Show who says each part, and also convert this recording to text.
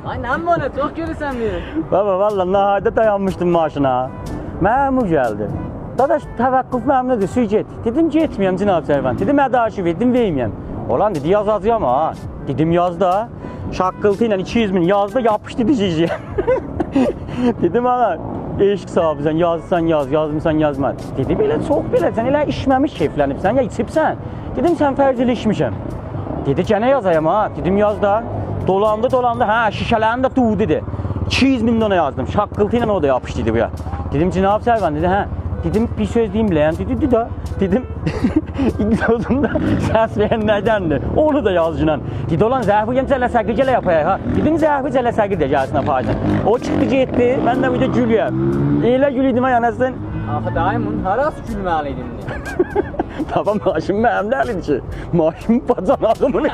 Speaker 1: Ay ne bana çok görürsen biri.
Speaker 2: Baba vallahi nahayda dayanmışdım maşına. Memur geldi. Dadaş tevakkuf memnundur, suy get. Dedim getmeyeyim Cenab-ı Servan. Dedim ədaşı verdim, vermeyeyim. Olan dedi yazacağım ha. Dedim yaz da. Şakkıltıyla 200 bin yazdı, yapışdı diyeceğim. Dedim ana, eşk sahibi sen yazsan yaz, yazmısan yazma. Dedi belə çok belə, sen elə işməmiş keyflənibsən ya içibsən. Dedim sen fərzili içmişəm. Dedi gene yazayım ha. Dedim yaz da. Dolandı, ha şişələrini de dur dedi. 200 bin dona yazdım. Şakkıltıyla o da yapıştıydı bu ya. Dedim Cenab-ı Servan dedi ha. Dedim bir söz diyeyim bilen dedi da. Dedim ilk sözümde ses verenlerdendir. Onu da yazcınan. Dedi olan zərfi gen cələsəqi gələ yapayaq ha. Dedim zərfi cələsəqi de gəlsin apaydan. O çıktı getdi. Ben de bir de gülüyorum. Elə gülüydüm ha yanasın.
Speaker 1: Axı daim bunun haras gülməliydin.
Speaker 2: Tamam maaşım mənim deyildi ki. Maaşım bacan adımını.